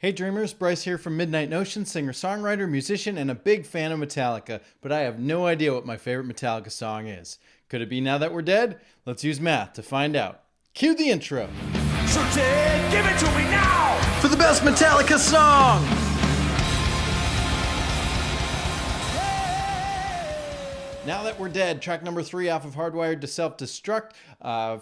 Hey dreamers, Bryce here from Midnight Notion, singer-songwriter, musician, and a big fan of Metallica, but I have no idea what my favorite Metallica song is. Could it be Now That We're Dead? Let's use math to find out. Cue the intro. So Ted, give it to me now! For the best Metallica song! Now That We're Dead, track number 3 off of Hardwired to Self-Destruct.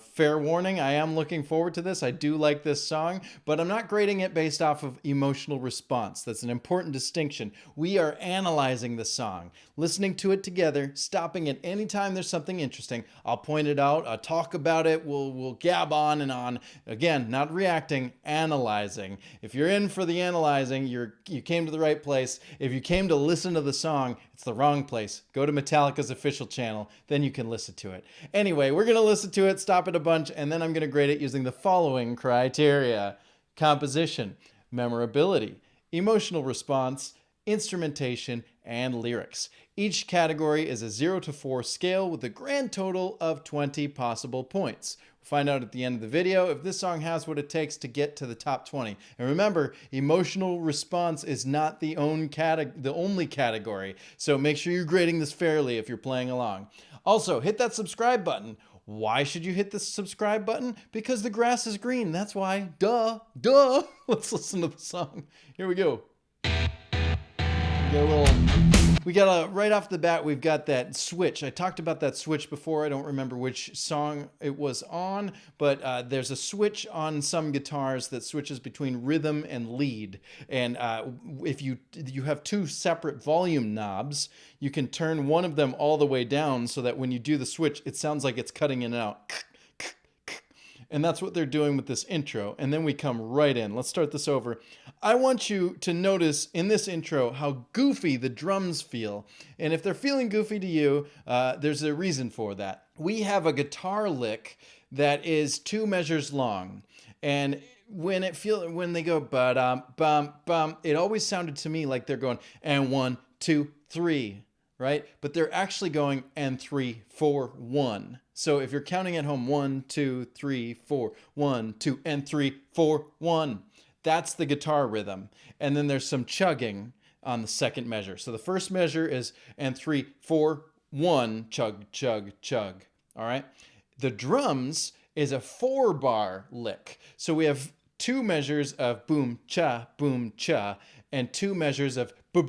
Fair warning, I am looking forward to this. I do like this song, but I'm not grading it based off of emotional response. That's an important distinction. We are analyzing the song, listening to it together, stopping at any time there's something interesting. I'll point it out, I'll talk about it, we'll gab on and on. Again, not reacting, analyzing. If you're in for the analyzing, you came to the right place. If you came to listen to the song, it's the wrong place. Go to Metallica's official channel, then you can listen to it. Anyway, we're going to listen to it, stop it a bunch, and then I'm going to grade it using the following criteria: composition, memorability, emotional response, instrumentation, and lyrics. Each category is a 0 to 4 scale with a grand total of 20 possible points. We'll find out at the end of the video if this song has what it takes to get to the top 20. And remember, emotional response is not the only category, so make sure you're grading this fairly if you're playing along. Also, hit that subscribe button. Why should you hit the subscribe button? Because the grass is green, that's why. Duh. Let's listen to the song. Here we go. We got right off the bat, we've got that switch. I talked about that switch before. I don't remember which song it was on, but there's a switch on some guitars that switches between rhythm and lead. And if you have two separate volume knobs, you can turn one of them all the way down so that when you do the switch, it sounds like it's cutting in and out. And that's what they're doing with this intro. And then we come right in. Let's start this over. I want you to notice in this intro how goofy the drums feel. And if they're feeling goofy to you, there's a reason for that. We have a guitar lick that is 2 measures long. And when they go ba-dum, bum, bum, it always sounded to me like they're going, and 1, 2, 3. Right? But they're actually going and 3, 4, 1. So if you're counting at home, 1, 2, 3, 4, 1, 2, and 3, 4, 1. That's the guitar rhythm. And then there's some chugging on the second measure. So the first measure is and 3, 4, 1, chug, chug, chug. All right? The drums is a 4-bar lick. So we have 2 measures of boom, cha, and 2 measures of he's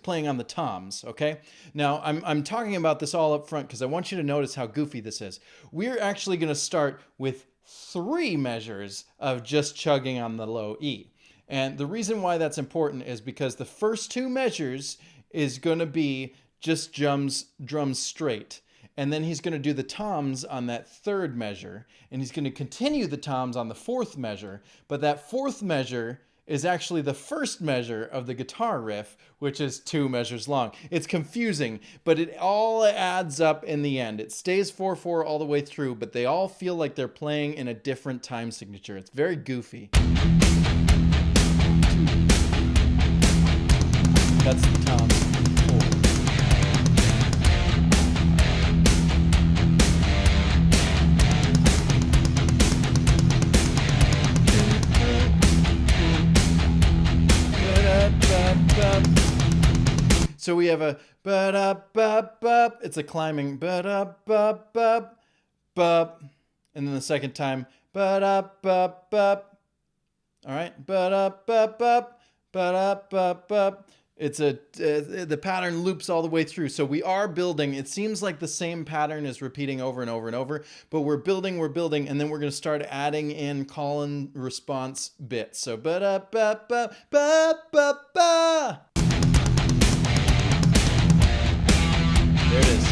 playing on the toms, okay? Now, I'm talking about this all up front because I want you to notice how goofy this is. We're actually going to start with 3 measures of just chugging on the low E. And the reason why that's important is because the first 2 measures is going to be just drums straight. And then he's going to do the toms on that 3rd measure, and he's going to continue the toms on the 4th measure, but that 4th measure is actually the 1st measure of the guitar riff, which is 2 measures long. It's confusing, but it all adds up in the end. It stays 4/4 all the way through, but they all feel like they're playing in a different time signature. It's very goofy. That's the toms. So we have a ba-da-ba-ba, it's a climbing ba-da-ba-ba-ba, and then the second time ba-da-ba-ba, all right, ba-da-ba-ba, ba-da-ba-ba. It's the pattern loops all the way through. So we are building. It seems like the same pattern is repeating over and over and over, but we're building, and then we're going to start adding in call and response bits. So ba-da-ba-ba-ba-ba-ba. There it is.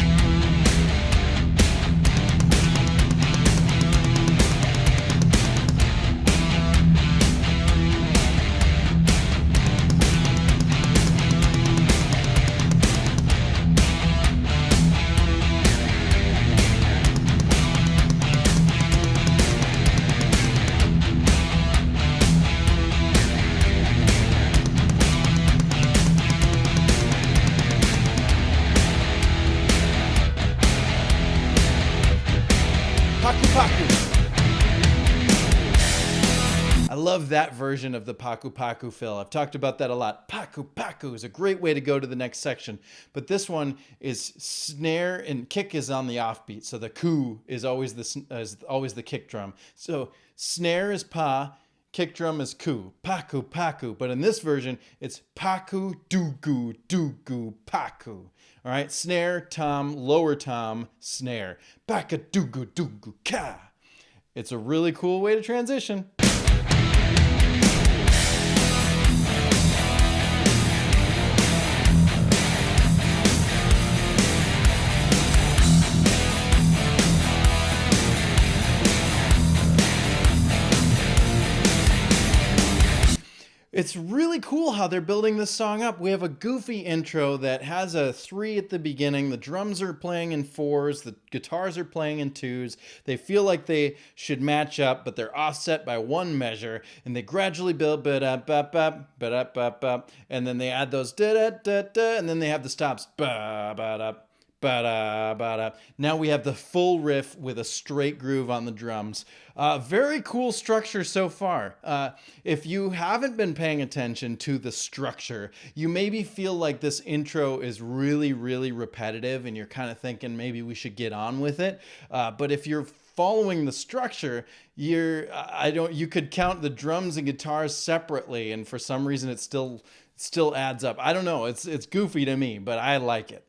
that version of the Paku Paku fill. I've talked about that a lot. Paku Paku is a great way to go to the next section. But this one is snare and kick is on the offbeat. So the ku is always the kick drum. So snare is pa, kick drum is ku. Paku Paku. But in this version, it's Paku Dugu Dugu Paku. All right, snare, tom, lower tom, snare. Paka Dugu Dugu Ka. It's a really cool way to transition. It's really cool how they're building this song up. We have a goofy intro that has a 3 at the beginning. The drums are playing in 4s. The guitars are playing in 2s. They feel like they should match up, but they're offset by 1 measure. And they gradually build, ba-da-ba-ba, ba-da-ba-ba, and then they add those da-da-da-da, and then they have the stops, ba-ba-da, ba-da-ba-da. Now we have the full riff with a straight groove on the drums. Very cool structure so far. If you haven't been paying attention to the structure, you maybe feel like this intro is really, really repetitive and you're kind of thinking maybe we should get on with it. But if you're following the structure, you could count the drums and guitars separately, and for some reason it still adds up. I don't know. It's goofy to me, but I like it.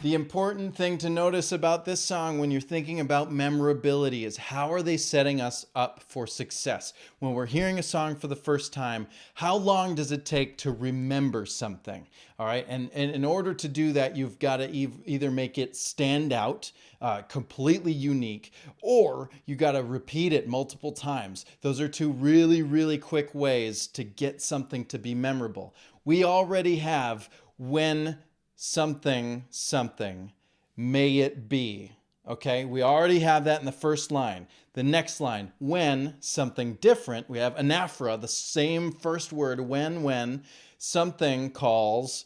The important thing to notice about this song when you're thinking about memorability is how are they setting us up for success? When we're hearing a song for the first time, how long does it take to remember something? All right, and in order to do that, you've got to either make it stand out, completely unique, or you got to repeat it multiple times. Those are 2 really, really quick ways to get something to be memorable. We already have when something, may it be. Okay, we already have that in the first line. The next line, when something different, we have anaphora, the same first word, when something calls,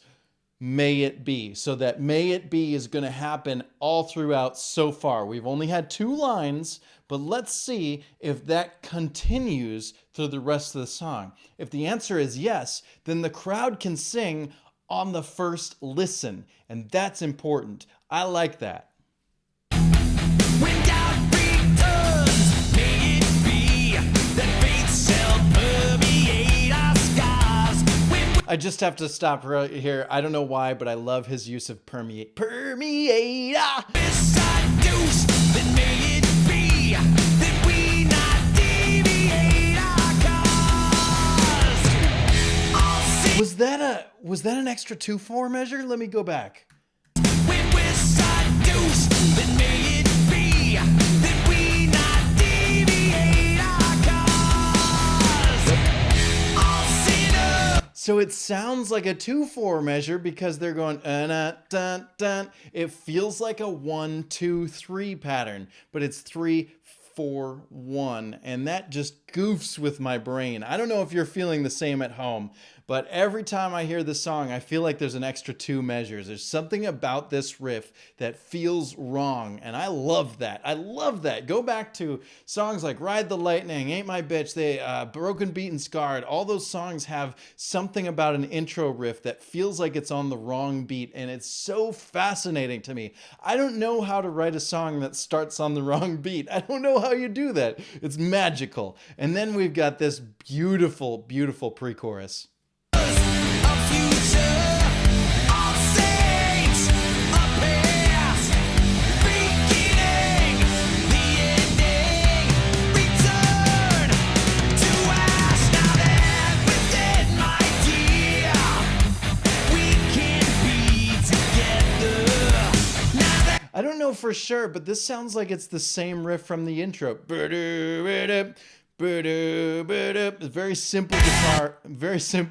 may it be. So that may it be is going to happen all throughout so far. We've only had 2 lines, but let's see if that continues through the rest of the song. If the answer is yes, then the crowd can sing on the first listen, and that's important. I like that. When doubt returns, may it be that faith shall permeate our skies. I just have to stop right here. I don't know why, but I love his use of permeate. Permeate. Seduce, then may it be that we not deviate our cause. Was that an extra 2/4 measure? Let me go back. When we're seduced, then may it be that we not deviate our cause. All sinners. So it sounds like a 2/4 measure because they're going dun dun. It feels like a 1 2 3 pattern, but it's 3 4 1, and that just goofs with my brain. I don't know if you're feeling the same at home, but every time I hear this song, I feel like there's an extra 2 measures. There's something about this riff that feels wrong, and I love that. I love that. Go back to songs like Ride the Lightning, Ain't My Bitch, Broken, Beat, and Scarred. All those songs have something about an intro riff that feels like it's on the wrong beat, and it's so fascinating to me. I don't know how to write a song that starts on the wrong beat. I don't know how you do that. It's magical. And then we've got this beautiful, beautiful pre-chorus. A future of saints, a past beginning, the ending, return to us. Now that we're dead, my dear, we can be together. Now that I don't know for sure, but this sounds like it's the same riff from the intro. It's very simple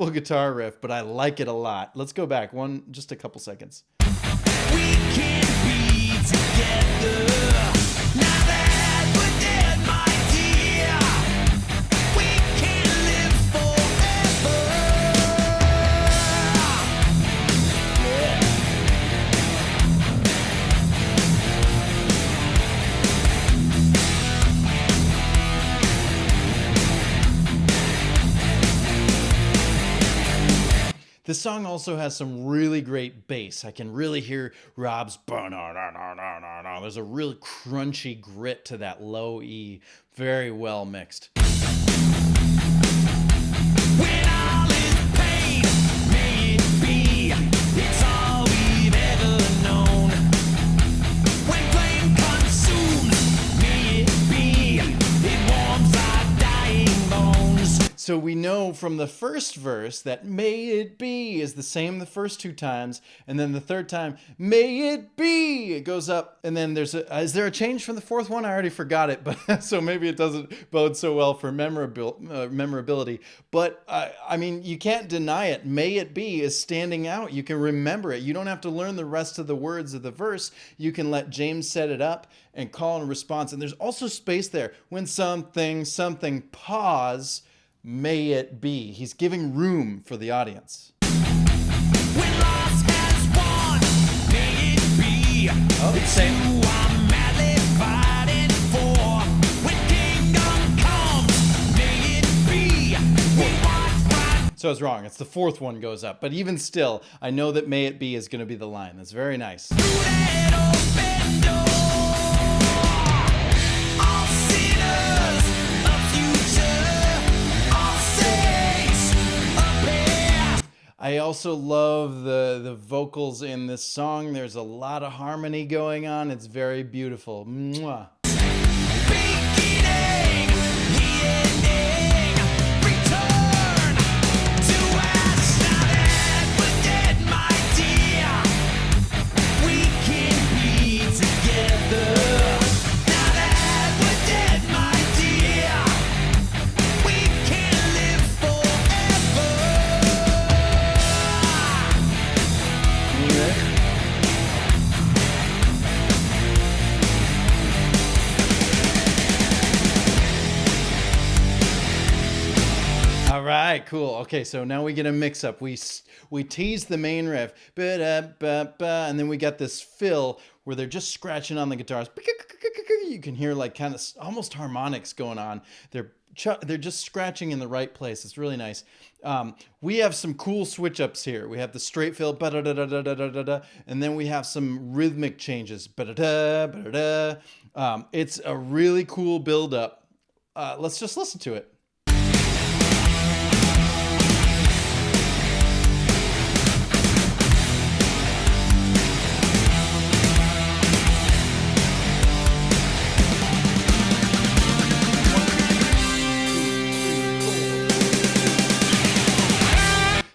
guitar riff, but I like it a lot. Let's go back just a couple seconds. We can't be together. Now that we're dead, my dear, we can't live forever. This song also has some really great bass. I can really hear Rob's ba-na-na-na-na-na-na. There's a real crunchy grit to that low E. Very well mixed. When all is pain, may it be. It's all we've ever known. When flame consumes, may it be. It warms our dying bones. So we know from the first verse that may it be is the same the first two times, and then the third time, may it be, it goes up, and then is there a change from the fourth one? I already forgot it, but so maybe it doesn't bode so well for memorability. But I mean, you can't deny it. May it be is standing out. You can remember it. You don't have to learn the rest of the words of the verse. You can let James set it up and call and response. And there's also space there. When something, pause, may it be. He's giving room for the audience. When loss has won, may it be. Oh, it's same. You are madly fighting for. When kingdom comes, may it be. We watch right So I was wrong. It's the fourth one goes up. But even still, I know that may it be is going to be the line. That's very nice. through that open door. All sinners of future, all saints appear. I also love the vocals in this song. There's a lot of harmony going on. It's very beautiful. Mwah. Beginning, the ending, return to us. Now that we're dead, my dear, we can be together. Now that we're dead, my dear, we can live forever. All right, cool. Okay, so now we get a mix-up. We tease the main riff, ba-da-ba-ba, and then we got this fill where they're just scratching on the guitars. You can hear like kind of almost harmonics going on. They're just scratching in the right place. It's really nice. We have some cool switch-ups here. We have the straight fill, ba-da-da-da-da-da-da-da, and then we have some rhythmic changes. Ba-da-da, ba-da-da. It's a really cool build-up. Let's just listen to it.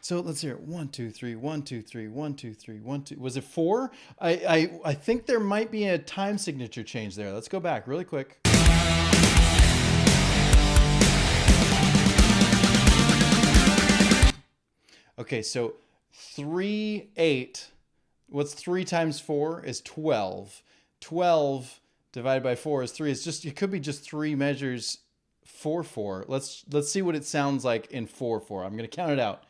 So let's hear it. 1, 2, 3, 1, 2, 3, 1, 2, 3, 1, 2. Was it 4? I think there might be a time signature change there. Let's go back really quick. Okay, so 3, 8. What's 3 times 4 is 12. 12 divided by 4 is 3. It's just, it could be just 3 measures 4, 4. Let's see what it sounds like in 4, 4. I'm going to count it out.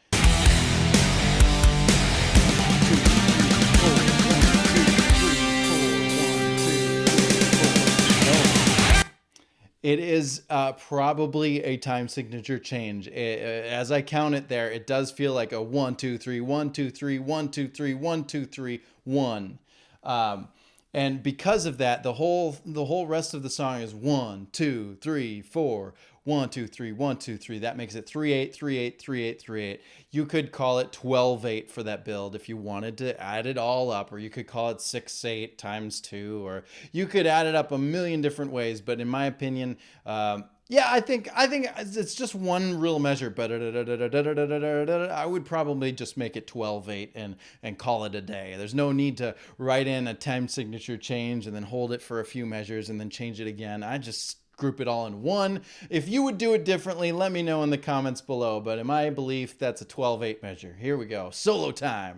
It is probably a time signature change. As I count it there, it does feel like a 1, 2, 3, 1, 2, 3, 1, 2, 3, 1, 2, 3, 1. And because of that, the whole rest of the song is 1, 2, 3, 4, 1, 2, 3, 1, 2, 3. That makes it 3, 8, 3, 8, 3, 8, 3, 8. You could call it 12, 8 for that build if you wanted to add it all up, or you could call it 6, 8 times 2, or you could add it up a million different ways. But in my opinion, yeah, I think it's just one real measure. But I would probably just make it 12/8 and call it a day. There's no need to write in a time signature change and then hold it for a few measures and then change it again. group it all in one. If you would do it differently, let me know in the comments below. But in my belief, that's a 12/8 measure. Here we go. Solo time.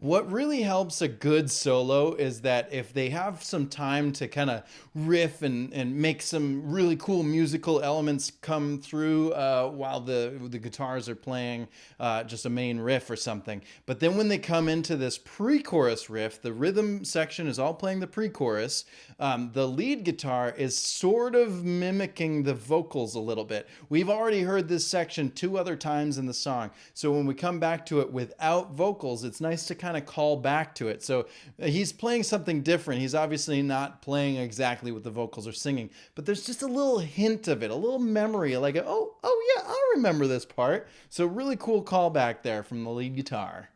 What really helps a good solo is that if they have some time to kind of riff and make some really cool musical elements come through while the guitars are playing just a main riff or something. But then when they come into this pre-chorus riff, the rhythm section is all playing the pre-chorus. The lead guitar is sort of mimicking the vocals a little bit. We've already heard this section 2 other times in the song. So when we come back to it without vocals, it's nice to kind of call back to it. So he's playing something different. He's obviously not playing exactly what the vocals are singing, but there's just a little hint of it, a little memory, like, oh yeah, I remember this part. So really cool callback there from the lead guitar.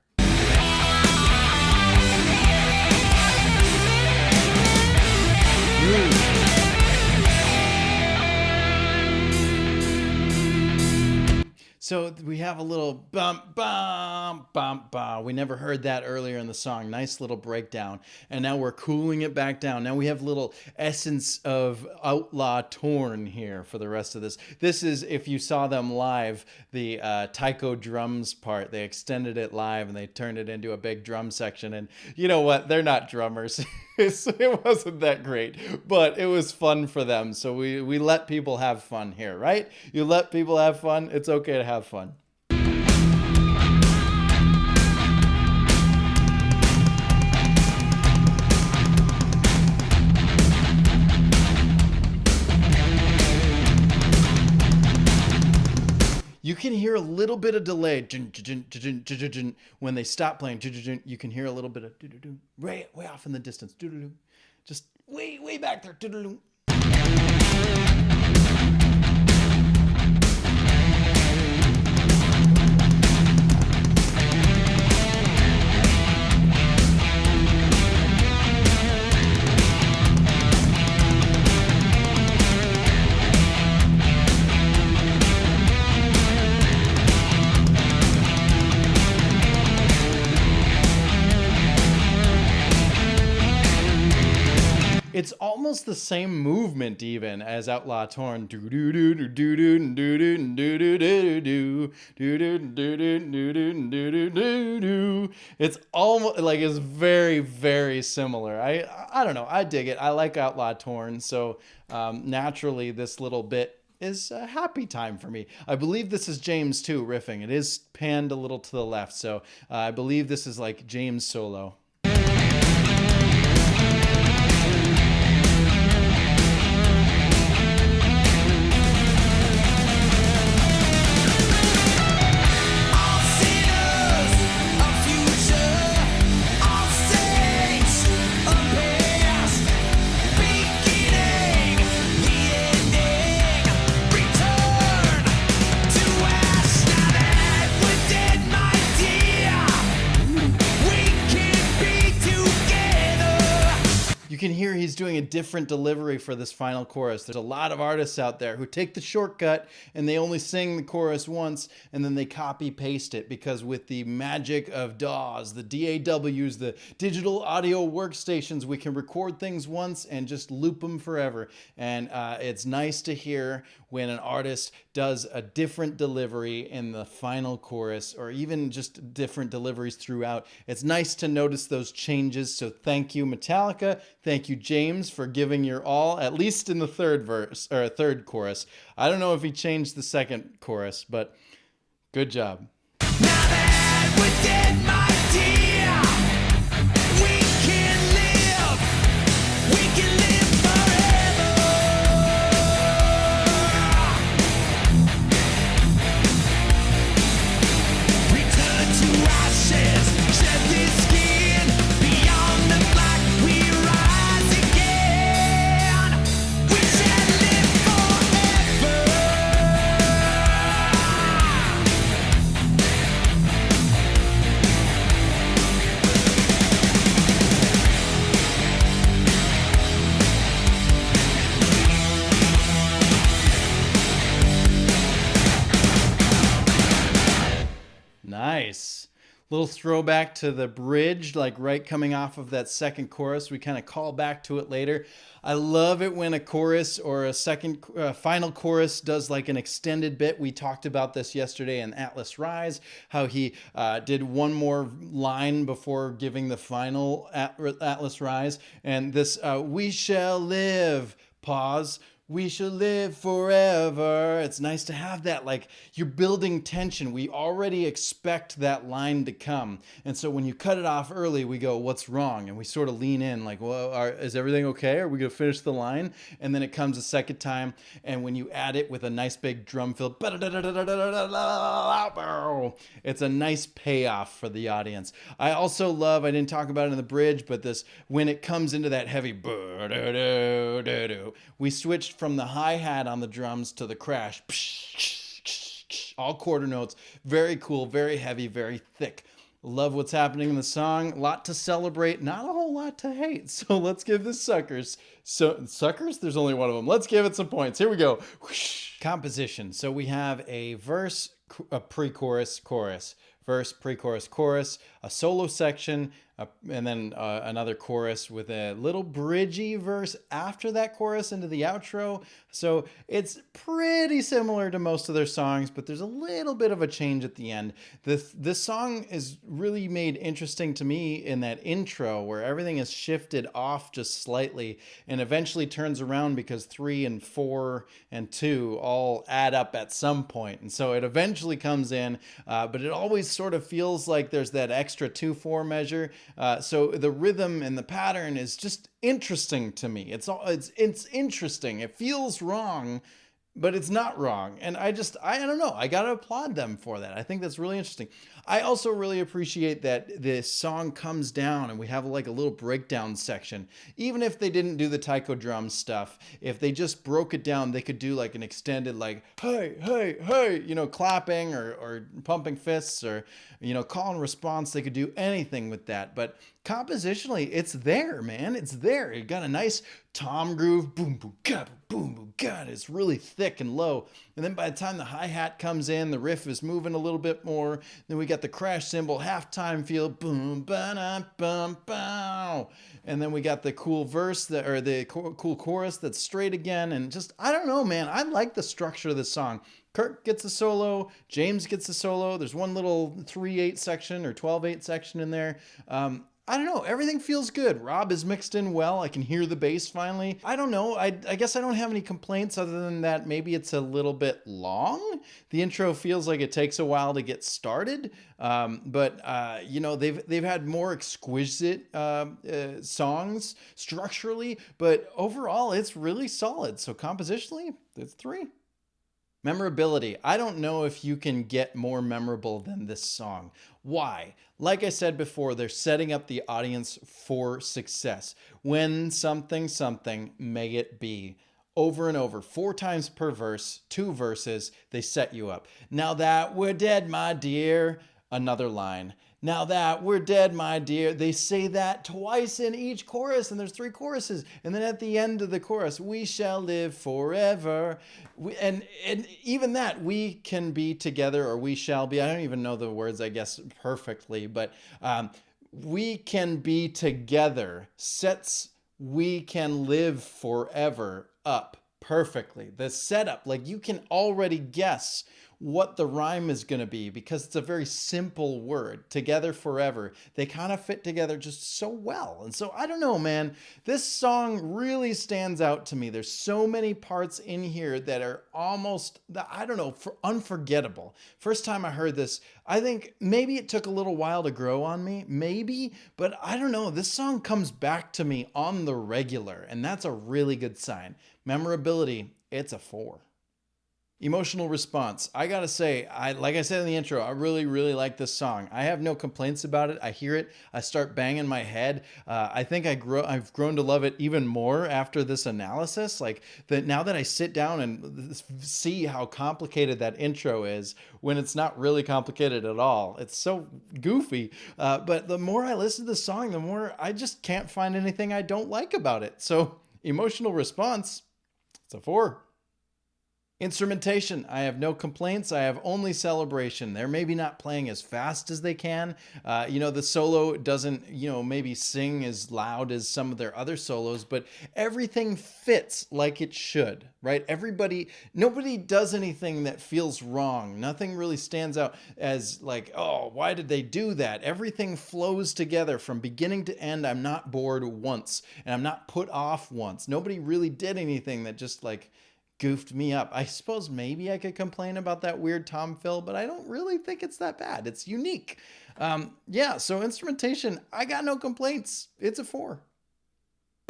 So we have a little bump, bump, bump, bump. We never heard that earlier in the song. Nice little breakdown. And now we're cooling it back down. Now we have little essence of Outlaw Torn here for the rest of this. This is, if you saw them live, the taiko drums part. They extended it live and they turned it into a big drum section. And you know what? They're not drummers. It wasn't that great, but it was fun for them. So we let people have fun here, right? You let people have fun. It's okay to have fun. You can hear a little bit of delay when they stop playing. You can hear a little bit of way off in the distance. Just way back there. It's almost the same movement even as Outlaw Torn. It's almost like it's very, very similar. I don't know. I dig it. I like Outlaw Torn. So naturally this little bit is a happy time for me. I believe this is James too riffing. It is panned a little to the left. So I believe this is like James solo. You can hear he's doing a different delivery for this final chorus. There's a lot of artists out there who take the shortcut and they only sing the chorus once and then they copy paste it, because with the magic of DAWs, the DAWs, the digital audio workstations, we can record things once and just loop them forever. And it's nice to hear when an artist does a different delivery in the final chorus, or even just different deliveries throughout. It's nice to notice those changes. So thank you, Metallica. Thank you, James, for giving your all, at least in the third verse or third chorus. I don't know if he changed the second chorus, but good job. Now that we're dead, my dear, we can live forever. Return to ashes, shed this skin, beyond the black we rise again. We shall live forever. Little throwback to the bridge, like right coming off of that second chorus. We kind of call back to it later. I love it when a chorus or a second final chorus does like an extended bit. We talked about this yesterday in Atlas Rise, how he did one more line before giving the final Atlas Rise. And this, we shall live, pause. We shall live forever. It's nice to have that. Like, you're building tension. We already expect that line to come. And so when you cut it off early, we go, what's wrong? And we sort of lean in like, well, is everything okay? Are we going to finish the line? And then it comes a second time. And when you add it with a nice big drum fill, it's a nice payoff for the audience. I also love, I didn't talk about it in the bridge, but this, when it comes into that heavy, we switched from the hi-hat on the drums to the crash. All quarter notes. Very cool, very heavy, very thick. Love what's happening in the song. A lot to celebrate, not a whole lot to hate. So let's give the suckers. So suckers? There's only one of them. Let's give it some points. Here we go. Composition. So we have a verse, a pre-chorus, chorus. Verse, pre-chorus, chorus, a solo section, and then another chorus with a little bridgy verse after that chorus into the outro. So it's pretty similar to most of their songs, but there's a little bit of a change at the end. This song is really made interesting to me in that intro where everything is shifted off just slightly and eventually turns around because 3 and 4 and 2 all add up at some point. And so it eventually comes in, but it always sort of feels like there's that extra 2/4 measure. So the rhythm and the pattern is just interesting to me. It's interesting. It feels wrong, but it's not wrong. And I don't know. I got to applaud them for that. I think that's really interesting. I also really appreciate that this song comes down and we have like a little breakdown section. Even if they didn't do the taiko drum stuff, if they just broke it down, they could do like an extended like, hey, hey, hey, clapping or pumping fists or, call and response. They could do anything with that. But compositionally, it's there, man. It's there. It got a nice tom groove, boom, boom, ga, boom, boom, ga. It's really thick and low. And then by the time the hi-hat comes in, the riff is moving a little bit more. Then we got the crash cymbal, halftime feel, boom, ba bum, bow. And then we got the cool verse, the cool chorus that's straight again. And just, I don't know, man. I like the structure of the song. Kirk gets a solo, James gets a solo. There's one little 3/8 section or 12/8 section in there. I don't know. Everything feels good. Rob is mixed in well. I can hear the bass finally. I don't know. I guess I don't have any complaints other than that maybe it's a little bit long. The intro feels like it takes a while to get started. But they've had more exquisite songs structurally, but overall it's really solid. So compositionally, it's 3. Memorability. I don't know if you can get more memorable than this song. Why? Like I said before, they're setting up the audience for success. When something, may it be. Over and over, 4 times per verse, 2 verses, they set you up. Now that we're dead, my dear, another line. Now that we're dead, my dear. They say that twice in each chorus, and there's 3 choruses. And then at the end of the chorus, we shall live forever. And even that, we can be together, or we shall be. I don't even know the words, I guess, perfectly, but we can be together sets we can live forever up perfectly. The setup, like you can already guess what the rhyme is going to be because it's a very simple word. Together forever. They kind of fit together just so well. And so I don't know, man. This song really stands out to me. There's so many parts in here that are almost, unforgettable. First time I heard this, I think maybe it took a little while to grow on me. Maybe. But I don't know. This song comes back to me on the regular. And that's a really good sign. Memorability, it's a 4. Emotional response. I gotta say, like I said in the intro, I really, really like this song. I have no complaints about it. I hear it. I start banging my head. I think I've grown to love it even more after this analysis. Like that now that I sit down and see how complicated that intro is when it's not really complicated at all. It's so goofy. But the more I listen to the song, the more I just can't find anything I don't like about it. So emotional response, it's a 4. Instrumentation, I have no complaints. I have only celebration. They're maybe not playing as fast as they can. The solo doesn't, maybe sing as loud as some of their other solos, but everything fits like it should, right? Nobody does anything that feels wrong. Nothing really stands out as like, oh, why did they do that? Everything flows together from beginning to end. I'm not bored once, and I'm not put off once. Nobody really did anything that just like goofed me up. I suppose maybe I could complain about that weird tom fill, but I don't really think it's that bad. It's unique. So instrumentation, I got no complaints. It's a 4.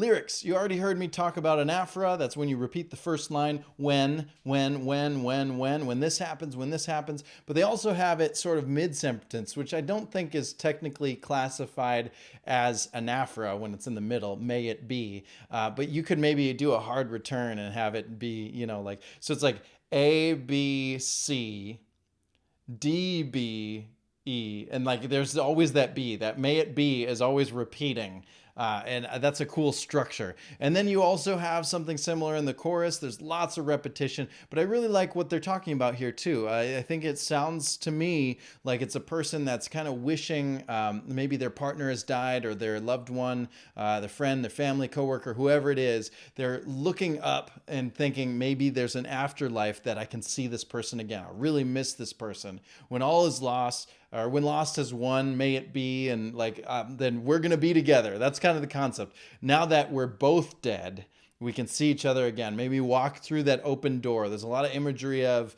Lyrics, you already heard me talk about anaphora. That's when you repeat the first line, when this happens. But they also have it sort of mid-sentence, which I don't think is technically classified as anaphora when it's in the middle, may it be. But you could maybe do a hard return and have it be, so it's like A, B, C, D, B, E. And like there's always that B. That may it be is always repeating. And that's a cool structure. And then you also have something similar in the chorus. There's lots of repetition, but I really like what they're talking about here too. I think it sounds to me like it's a person that's kind of wishing maybe their partner has died or their loved one, their friend, their family, coworker, whoever it is. They're looking up and thinking maybe there's an afterlife that I can see this person again. I really miss this person. When all is lost, or when lost has won, may it be, and then we're gonna be together. That's kind of the concept. Now that we're both dead, we can see each other again. Maybe walk through that open door. There's a lot of imagery of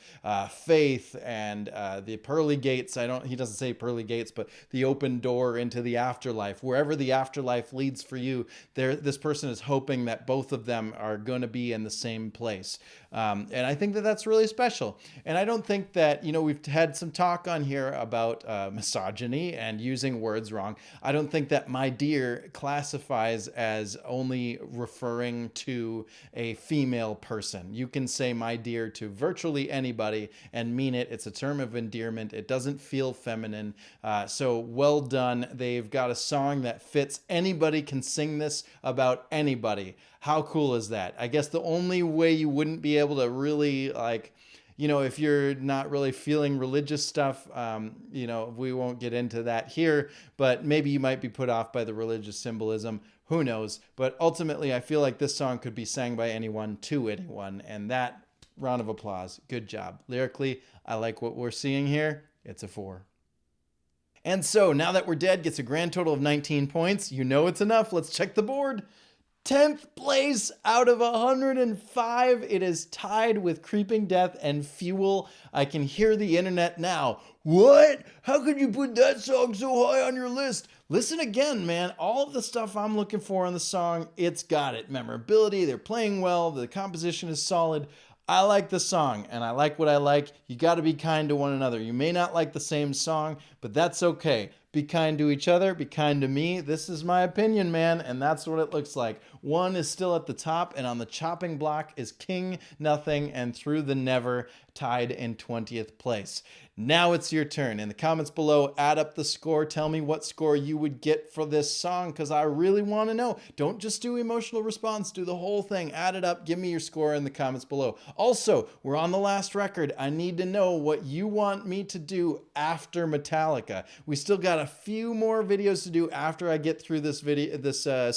faith and the pearly gates. He doesn't say pearly gates, but the open door into the afterlife. Wherever the afterlife leads for you, this person is hoping that both of them are going to be in the same place. And I think that that's really special. And I don't think that, we've had some talk on here about misogyny and using words wrong. I don't think that my dear classifies as only referring to a female person. You can say my dear to virtually anybody and mean it. It's a term of endearment. It doesn't feel feminine. So well done. They've got a song that fits. Anybody can sing this about anybody. How cool is that? I guess the only way you wouldn't be able to really if you're not really feeling religious stuff, we won't get into that here, but maybe you might be put off by the religious symbolism. Who knows? But ultimately, I feel like this song could be sang by anyone to anyone, and that round of applause. Good job. Lyrically, I like what we're seeing here. It's a 4. And so, Now That We're Dead gets a grand total of 19 points. You know it's enough. Let's check the board. 10th place out of 105. It is tied with Creeping Death and Fuel. I can hear the internet now. What? How could you put that song so high on your list? Listen again, man. All of the stuff I'm looking for in the song, it's got it. Memorability, they're playing well, the composition is solid. I like the song, and I like what I like. You got to be kind to one another. You may not like the same song, but that's okay. Be kind to each other. Be kind to me. This is my opinion, man, and that's what it looks like. One is still at the top, and on the chopping block is King, Nothing, and Through the Never, tied in 20th place. Now it's your turn. In the comments below, add up the score. Tell me what score you would get for this song, because I really want to know. Don't just do emotional response. Do the whole thing. Add it up. Give me your score in the comments below. Also, we're on the last record. I need to know what you want me to do after Metallica. We still got a few more videos to do after I get through this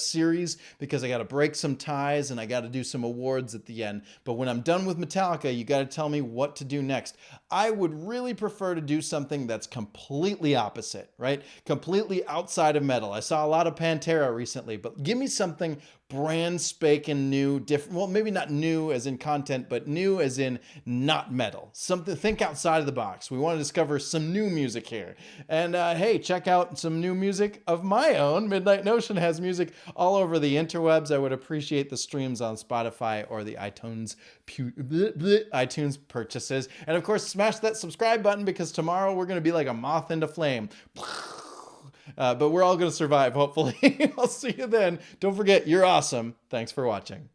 series, because I got to break some ties and I got to do some awards at the end. But when I'm done with Metallica, you got to tell me what to do next. I would really prefer to do something that's completely opposite, right? Completely outside of metal. I saw a lot of Pantera recently, but give me something brand spanking new, different. Well, maybe not new as in content, but new as in not metal. Something, think outside of the box. We want to discover some new music here. And hey, check out some new music of my own. Midnight Notion has music all over the interwebs. I would appreciate the streams on Spotify or the iTunes purchases. And of course, smash that subscribe button, because tomorrow we're going to be like a moth into flame. But we're all going to survive, hopefully. I'll see you then. Don't forget, you're awesome. Thanks for watching.